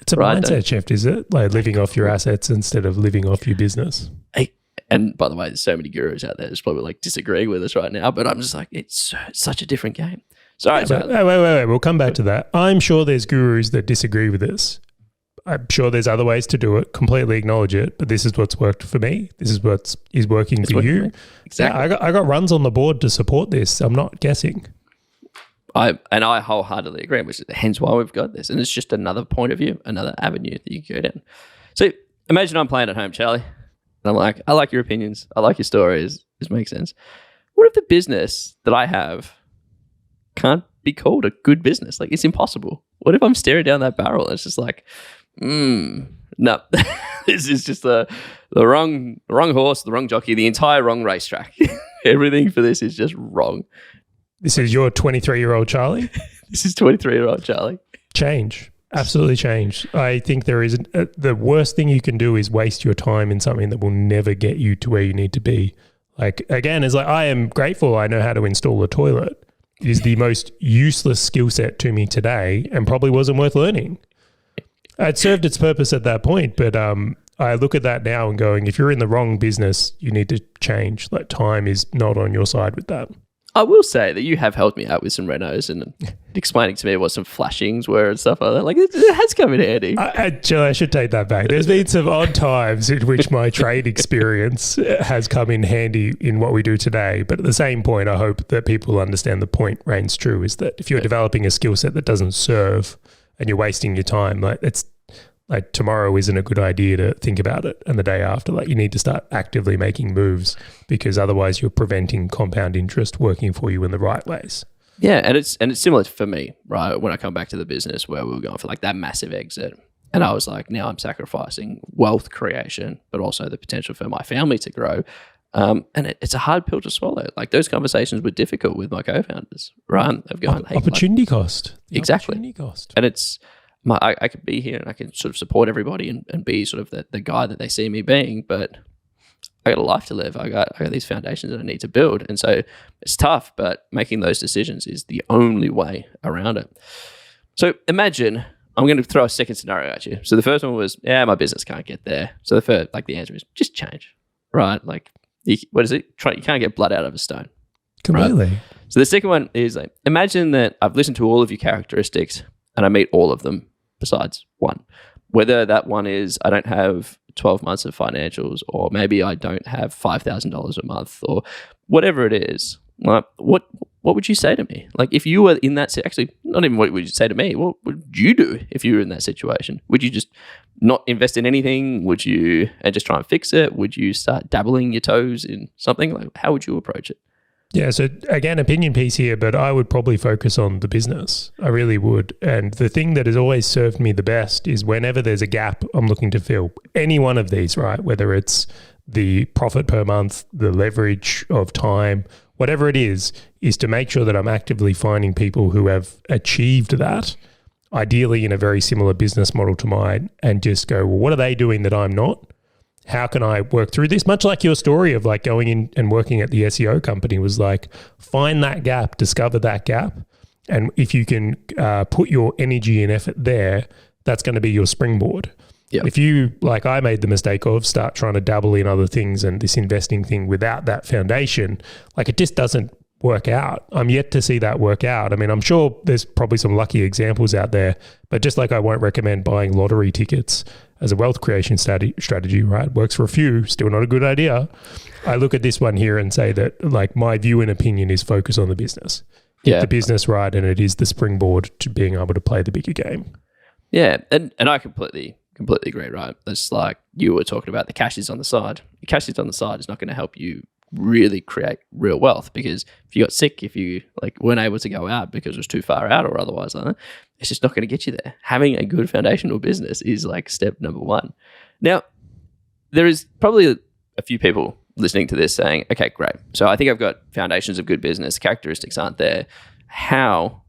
It's a mindset shift, is it? Like living off your assets instead of living off your business. And by the way, there's so many gurus out there that's probably like disagreeing with us right now, but I'm just like, it's such a different game. Sorry. Wait. We'll come back to that. I'm sure there's gurus that disagree with this. I'm sure there's other ways to do it. Completely acknowledge it, but this is what's worked for me. This is what is working for you. Exactly. Yeah, I got runs on the board to support this. I'm not guessing. I wholeheartedly agree, which is hence why we've got this. And it's just another point of view, another avenue that you can go down. So imagine I'm playing at home, Charlie. And I'm like, I like your opinions. I like your stories. This makes sense. What if the business that I have can't be called a good business? Like, it's impossible. What if I'm staring down that barrel and it's just like, no, this is just the wrong horse, the wrong jockey, the entire wrong racetrack. Everything for this is just wrong. This is your 23-year-old Charlie? This is 23-year-old Charlie. Change. Absolutely change. I think there is the worst thing you can do is waste your time in something that will never get you to where you need to be. Like, again, it's like, I am grateful I know how to install a toilet. It is the most useless skill set to me today and probably wasn't worth learning. It served its purpose at that point, but I look at that now and going, if you're in the wrong business, you need to change. Like, time is not on your side with that. I will say that you have helped me out with some renos and explaining to me what some flashings were and stuff like that. Like, it has come in handy. I should take that back. There's been some odd times in which my trade experience has come in handy in what we do today. But at the same point, I hope that people understand the point reigns true, is that if you're developing a skill set that doesn't serve and you're wasting your time, like tomorrow isn't a good idea to think about it, and the day after, like, you need to start actively making moves, because otherwise you're preventing compound interest working for you in the right ways. Yeah, and it's similar for me, right? When I come back to the business where we were going for like that massive exit, and I was like, now I'm sacrificing wealth creation, but also the potential for my family to grow. And it's a hard pill to swallow. Like, those conversations were difficult with my co-founders, right? Of going, hey, opportunity cost. Exactly. Opportunity cost. And it's, I could be here and I can sort of support everybody and be sort of the guy that they see me being, but I got a life to live. I got these foundations that I need to build. And so it's tough, but making those decisions is the only way around it. So imagine, I'm going to throw a second scenario at you. So the first one was, my business can't get there. So the answer is just change, right? Like, you can't get blood out of a stone. Completely. Right? So the second one is, like, imagine that I've listened to all of your characteristics and I meet all of them besides one. Whether that one is I don't have 12 months of financials, or maybe I don't have $5,000 a month, or whatever it is. Like, what would you say to me? Like, if you were in that, actually, not even what would you say to me, what would you do if you were in that situation? Would you just not invest in anything? Would you and just try and fix it? Would you start dabbling your toes in something? Like, how would you approach it? Yeah, so again, opinion piece here, but I would probably focus on the business. I really would. And the thing that has always served me the best is whenever there's a gap I'm looking to fill, any one of these, right? Whether it's the profit per month, the leverage of time, whatever it is to make sure that I'm actively finding people who have achieved that, ideally in a very similar business model to mine, and just go, well, what are they doing that I'm not? How can I work through this? Much like your story of like going in and working at the SEO company was like, find that gap, discover that gap, And if you can put your energy and effort there, that's going to be your springboard. Yep. If you, like I made the mistake of, start trying to dabble in other things and this investing thing without that foundation, like it just doesn't work out. I'm yet to see that work out. I mean, I'm sure there's probably some lucky examples out there, but just like I won't recommend buying lottery tickets as a wealth creation strategy, right? Works for a few, still not a good idea. I look at this one here and say that, like, my view and opinion is focus on the business. Get the business right, and it is the springboard to being able to play the bigger game. Yeah, and I completely agree, right? It's like you were talking about, the cash is on the side. The cash is on the side is not going to help you really create real wealth, because if you got sick, if you weren't able to go out because it was too far out or otherwise, it's just not going to get you there. Having a good foundational business is like step number one. Now, there is probably a few people listening to this saying, okay, great. So I think I've got foundations of good business. Characteristics aren't there. How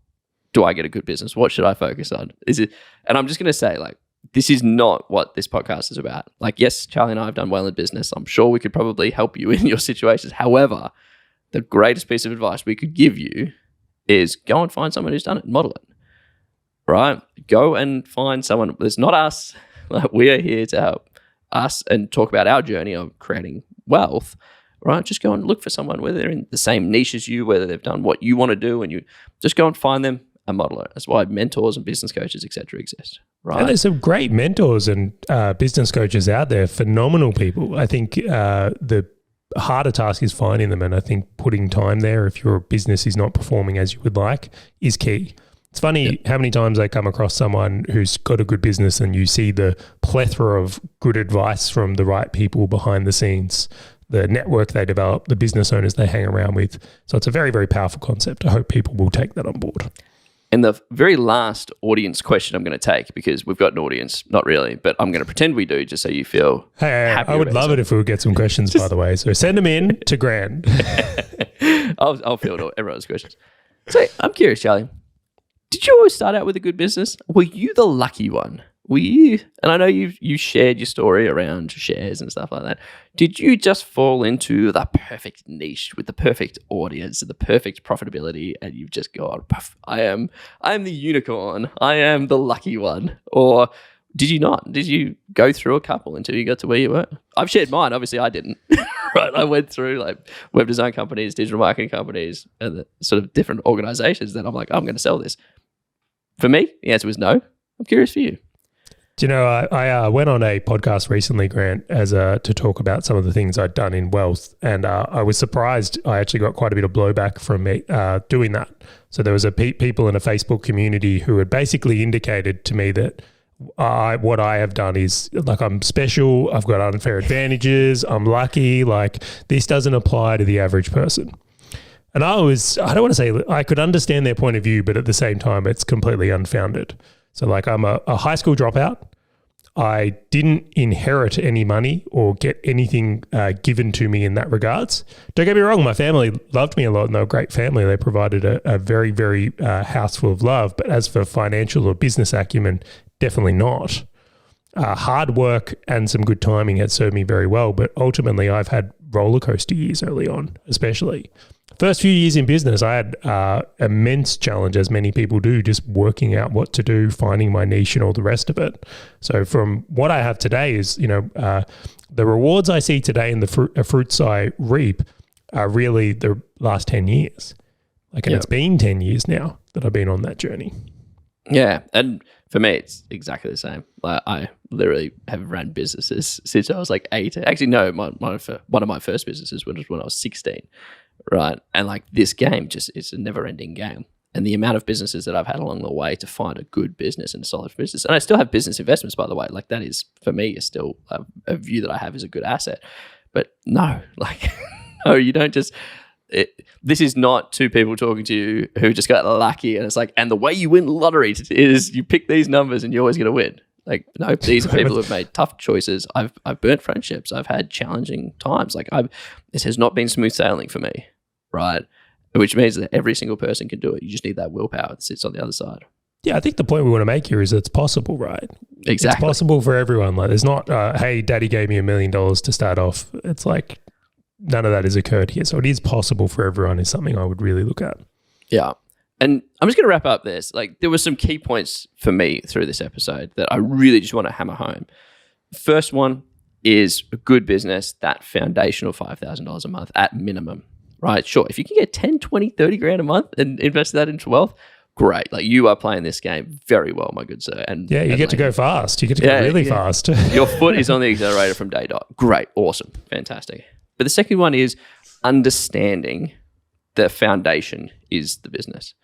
do I get a good business? What should I focus on? And I'm just going to say, this is not what this podcast is about. Yes, Charley and I have done well in business. I'm sure we could probably help you in your situations. However, the greatest piece of advice we could give you is go and find someone who's done it and model it, right? Go and find someone. It's not us. We are here to help us and talk about our journey of creating wealth, right? Just go and look for someone, whether they're in the same niche as you, whether they've done what you want to do, and you just go and find them and model it. That's why mentors and business coaches, etc., exist. Right. And there's some great mentors and business coaches out there, phenomenal people. I think the harder task is finding them, and I think putting time there, if your business is not performing as you would like, is key. It's funny how many times I come across someone who's got a good business and you see the plethora of good advice from the right people behind the scenes, the network they develop, the business owners they hang around with. So it's a very, very powerful concept. I hope people will take that on board. And the very last audience question I'm going to take, because we've got an audience, not really, but I'm going to pretend we do, just so you feel happy. I would love it if we would get some questions, by the way. So send them in to Grant. I'll field everyone's questions. So I'm curious, Charley, did you always start out with a good business? Were you the lucky one? Were you, and I know you shared your story around shares and stuff like that. Did you just fall into the perfect niche with the perfect audience and the perfect profitability, and you've just gone, I am the unicorn. I am the lucky one. Or did you not? Did you go through a couple until you got to where you were? I've shared mine. Obviously, I didn't. Right? I went through web design companies, digital marketing companies, and the sort of different organizations that I'm like, I'm going to sell this. For me, the answer was no. I'm curious for you. Do you know, I went on a podcast recently, Grant, to talk about some of the things I'd done in wealth, and I was surprised. I actually got quite a bit of blowback from me doing that. So there was people in a Facebook community who had basically indicated to me that what I have done is I'm special. I've got unfair advantages. I'm lucky. This doesn't apply to the average person. And I don't want to say I could understand their point of view, but at the same time, it's completely unfounded. So I'm a high school dropout. I didn't inherit any money or get anything given to me in that regards. Don't get me wrong, my family loved me a lot and they were a great family. They provided a very, very house full of love. But as for financial or business acumen, definitely not. Hard work and some good timing had served me very well. But ultimately, I've had roller coaster years early on, especially. First few years in business, I had immense challenge, as many people do, just working out what to do, finding my niche and all the rest of it. So from what I have today is, the rewards I see today and the fruits I reap are really the last 10 years. It's been 10 years now that I've been on that journey. Yeah. And for me, it's exactly the same. I literally have ran businesses since I was 8. Actually, no, one of my first businesses was when I was 16. Right. And this game it's a never ending game. And the amount of businesses that I've had along the way to find a good business and a solid business. And I still have business investments, by the way. That is, for me, is still a view that I have as a good asset. But no, no, you don't just, this is not two people talking to you who just got lucky. And it's and the way you win the lottery is you pick these numbers and you're always going to win. No, these are people who have made tough choices. I've burnt friendships. I've had challenging times. This has not been smooth sailing for me, right? Which means that every single person can do it. You just need that willpower that sits on the other side. Yeah, I think the point we want to make here is it's possible, right? Exactly. It's possible for everyone. There's not, hey, daddy gave me $1 million to start off. It's none of that has occurred here. So it is possible for everyone is something I would really look at. Yeah. And I'm just going to wrap up this. Like, there were some key points for me through this episode that I really just want to hammer home. First one is a good business, that foundational $5,000 a month at minimum, right? Sure, if you can get 10, 20, 30 grand a month and invest that into wealth, great. Like, you are playing this game very well, my good sir. And you get to go fast. You get to go really fast. Your foot is on the accelerator from day dot. Great, awesome, fantastic. But the second one is understanding the foundation is the business,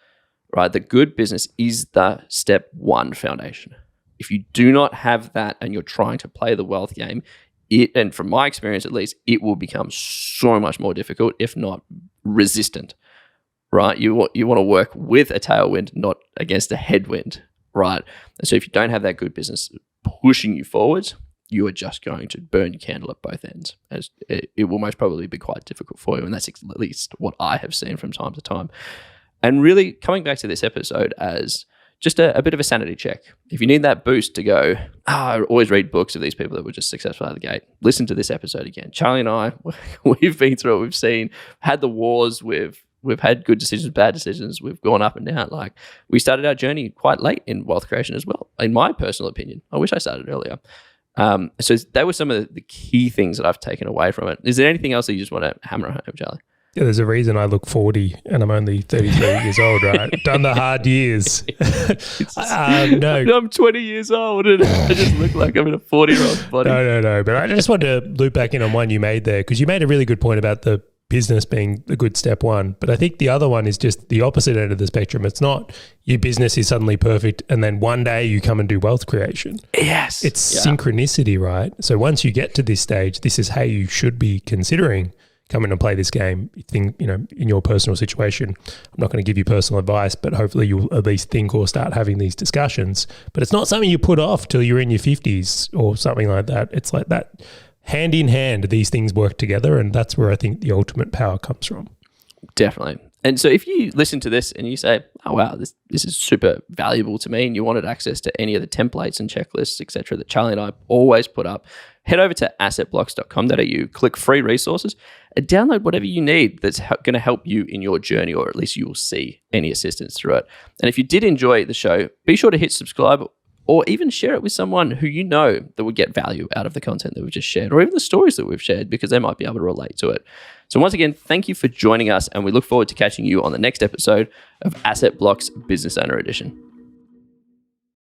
right? The good business is the step one foundation. If you do not have that and you're trying to play the wealth game, and from my experience at least, it will become so much more difficult, if not resistant, right? You want to work with a tailwind, not against a headwind, right? And so if you don't have that good business pushing you forwards, you are just going to burn your candle at both ends. As it will most probably be quite difficult for you, and that's at least what I have seen from time to time. And really coming back to this episode as just a bit of a sanity check. If you need that boost to go, I always read books of these people that were just successful out of the gate. Listen to this episode again. Charley and I, we've been through it. We've seen, had the wars. We've had good decisions, bad decisions. We've gone up and down. Like, we started our journey quite late in wealth creation as well, in my personal opinion. I wish I started earlier. So that were some of the key things that I've taken away from it. Is there anything else that you just want to hammer home, Charley? Yeah, there's a reason I look 40 and I'm only 33 years old, right? Done the hard years. No. I'm 20 years old and I just look like I'm in a 40-year-old body. No. But I just wanted to loop back in on one you made there, because you made a really good point about the business being the good step one. But I think the other one is just the opposite end of the spectrum. It's not your business is suddenly perfect and then one day you come and do wealth creation. Yes. It's synchronicity, right? So once you get to this stage, this is how you should be considering coming and play this game. Think, in your personal situation, I'm not going to give you personal advice, but hopefully you'll at least think or start having these discussions. But it's not something you put off till you're in your 50s or something like that. It's like that hand in hand, these things work together, and that's where I think the ultimate power comes from. Definitely. And so if you listen to this and you say, oh, wow, this is super valuable to me, and you wanted access to any of the templates and checklists, etc., that Charley and I always put up, head over to assetblocks.com.au, click free resources, and download whatever you need that's going to help you in your journey, or at least you will see any assistance through it. And if you did enjoy the show, be sure to hit subscribe, or even share it with someone who you know that would get value out of the content that we've just shared, or even the stories that we've shared, because they might be able to relate to it. So once again, thank you for joining us, and we look forward to catching you on the next episode of Asset Blocks Business Owner Edition.